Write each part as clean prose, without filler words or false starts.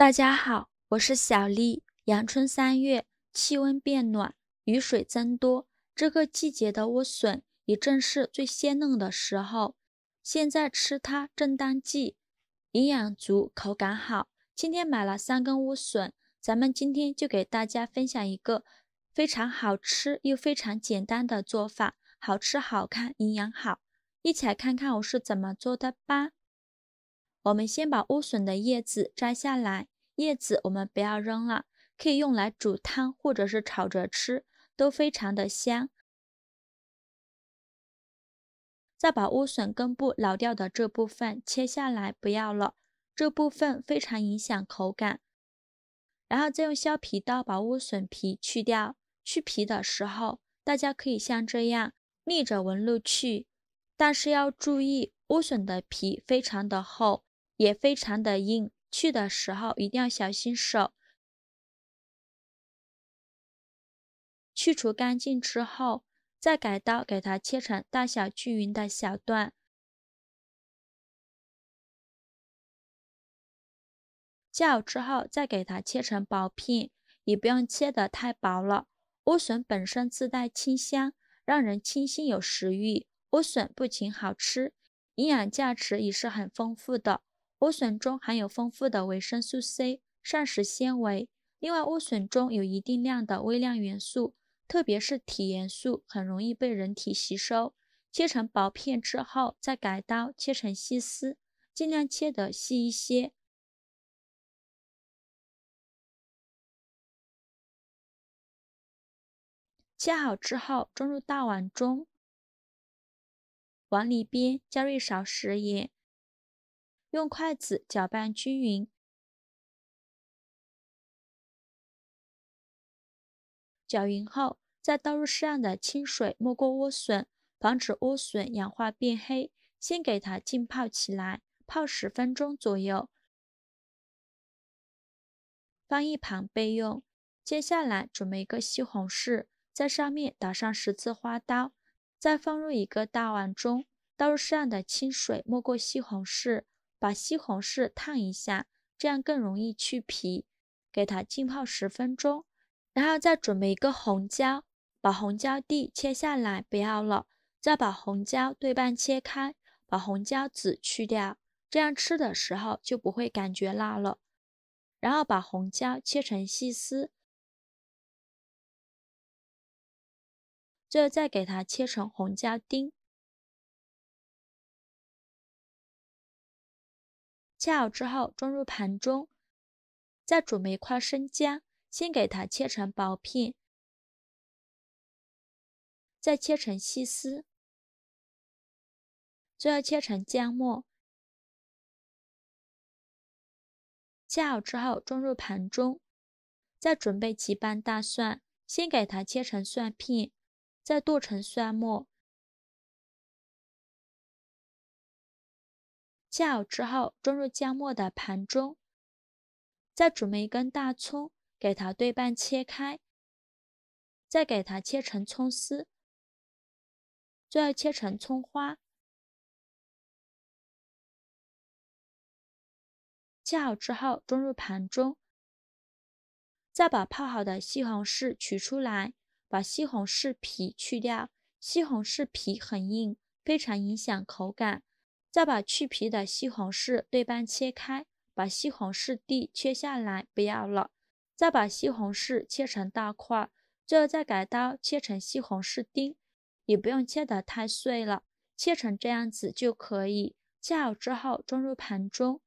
大家好，我是小丽。阳春3月，气温变暖，雨水增多，这个季节的莴笋也正是最鲜嫩的时候。现在吃它正当季，营养足，口感好。今天买了3根莴笋，咱们今天就给大家分享一个非常好吃又非常简单的做法，好吃好看，营养好。一起来看看我是怎么做的吧。我们先把莴笋的叶子摘下来，叶子我们不要扔了，可以用来煮汤或者是炒着吃，都非常的香。再把莴笋根部老掉的这部分切下来，不要了，这部分非常影响口感。然后再用削皮刀把莴笋皮去掉，去皮的时候，大家可以像这样逆着纹路去，但是要注意，莴笋的皮非常的厚，也非常的硬，去的时候一定要小心手。去除干净之后，再改刀给它切成大小均匀的小段。切好之后，再给它切成薄片，也不用切得太薄了。莴笋本身自带清香，让人清新有食欲。莴笋不仅好吃，营养价值也是很丰富的。莴笋中含有丰富的维生素 C、膳食纤维，另外莴笋中有一定量的微量元素，特别是铁元素，很容易被人体吸收。切成薄片之后，再改刀切成细丝，尽量切得细一些。切好之后，装入大碗中，碗里边加入1勺食盐，用筷子搅拌均匀。搅匀后，再倒入适量的清水没过莴笋，防止莴笋氧化变黑。先给它浸泡起来，泡10分钟左右，放一旁备用。接下来准备一个西红柿，在上面打上十字花刀，再放入一个大碗中，倒入适量的清水没过西红柿，把西红柿烫一下，这样更容易去皮。给它浸泡10分钟，然后再准备一个红椒，把红椒蒂切下来不要了，再把红椒对半切开，把红椒籽去掉，这样吃的时候就不会感觉辣了。然后把红椒切成细丝，最后再给它切成红椒丁。切好之后装入盘中，再准备一块生姜，先给它切成薄片，再切成细丝，最后切成姜末。切好之后装入盘中，再准备几瓣大蒜，先给它切成蒜片，再剁成蒜末。切好之后装入姜末的盘中，再准备一根大葱，给它对半切开，再给它切成葱丝，最后切成葱花。切好之后装入盘中，再把泡好的西红柿取出来，把西红柿皮去掉，西红柿皮很硬，非常影响口感。再把去皮的西红柿对半切开，把西红柿蒂切下来不要了，再把西红柿切成大块，最后再改刀切成西红柿丁，也不用切得太碎了，切成这样子就可以。切好之后装入盘中，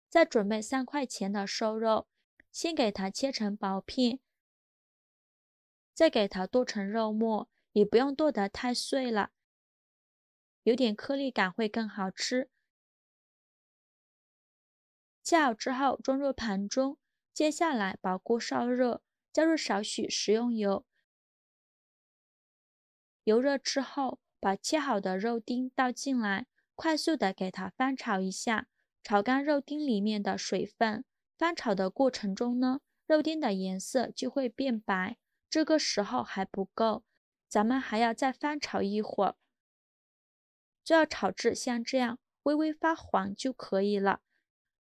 再准备3块钱的瘦肉，先给它切成薄片，再给它剁成肉末，也不用剁得太碎了，有点颗粒感会更好吃。切好之后装入盘中，接下来把锅烧热，加入少许食用油，油热之后把切好的肉丁倒进来，快速的给它翻炒一下，炒干肉丁里面的水分。翻炒的过程中呢，肉丁的颜色就会变白，这个时候还不够，咱们还要再翻炒一会儿，就要炒至像这样微微发黄就可以了。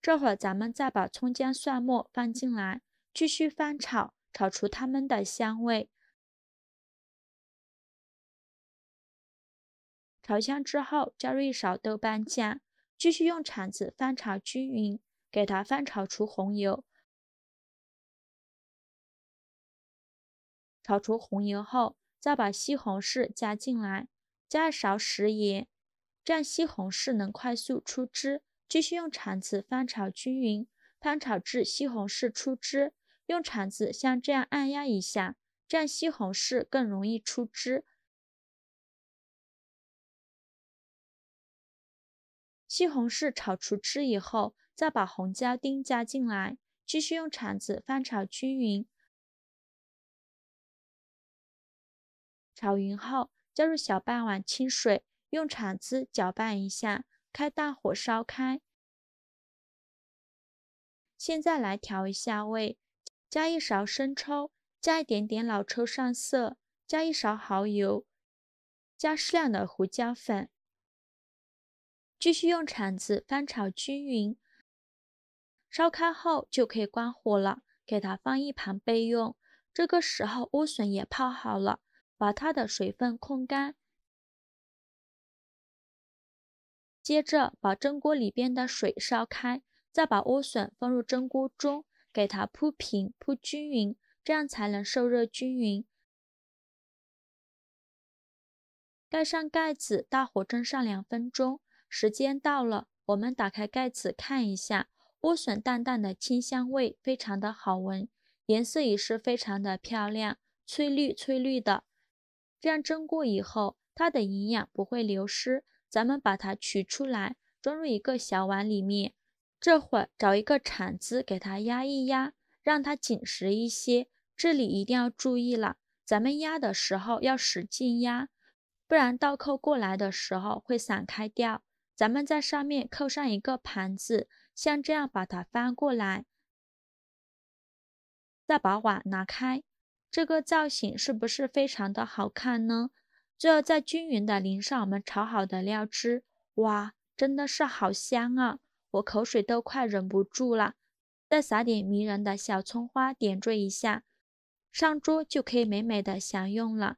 这会儿咱们再把葱姜蒜末放进来，继续翻炒，炒出它们的香味。炒香之后，加入一勺豆瓣酱，继续用铲子翻炒均匀，给它翻炒出红油。炒出红油后，再把西红柿加进来，加一勺食盐，这样西红柿能快速出汁。继续用铲子翻炒均匀，翻炒至西红柿出汁，用铲子像这样按压一下，这样西红柿更容易出汁。西红柿炒出汁以后，再把红椒丁加进来，继续用铲子翻炒均匀。炒匀后，加入小半碗清水，用铲子搅拌一下，开大火烧开。现在来调一下味，加一勺生抽，加一点点老抽上色，加一勺蚝油，加适量的胡椒粉。继续用铲子翻炒均匀，烧开后就可以关火了，给它放一旁备用。这个时候莴笋也泡好了，把它的水分控干。接着把蒸锅里边的水烧开，再把莴笋放入蒸锅中，给它铺平铺均匀，这样才能受热均匀。盖上盖子，大火蒸上2分钟。时间到了，我们打开盖子看一下，莴笋淡淡的清香味非常的好闻，颜色也是非常的漂亮，翠绿翠绿的。这样蒸过以后，它的营养不会流失。咱们把它取出来，装入一个小碗里面。这会儿找一个铲子给它压一压，让它紧实一些。这里一定要注意了，咱们压的时候要使劲压，不然倒扣过来的时候会散开掉。咱们在上面扣上一个盘子，像这样把它翻过来，再把碗拿开。这个造型是不是非常的好看呢？最后再均匀的淋上我们炒好的料汁，哇，真的是好香啊！我口水都快忍不住了。再撒点迷人的小葱花点缀一下，上桌就可以美美的享用了。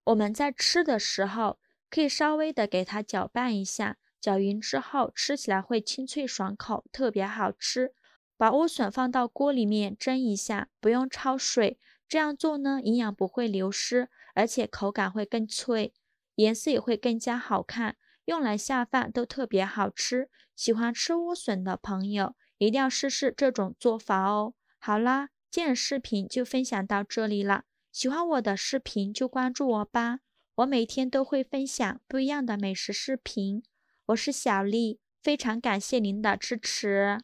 我们在吃的时候可以稍微的给它搅拌一下，搅匀之后吃起来会清脆爽口，特别好吃。把莴笋放到锅里面蒸一下，不用焯水，这样做呢，营养不会流失，而且口感会更脆，颜色也会更加好看，用来下饭都特别好吃。喜欢吃莴笋的朋友，一定要试试这种做法哦。好啦，今日视频就分享到这里了，喜欢我的视频就关注我吧，我每天都会分享不一样的美食视频。我是小丽，非常感谢您的支持。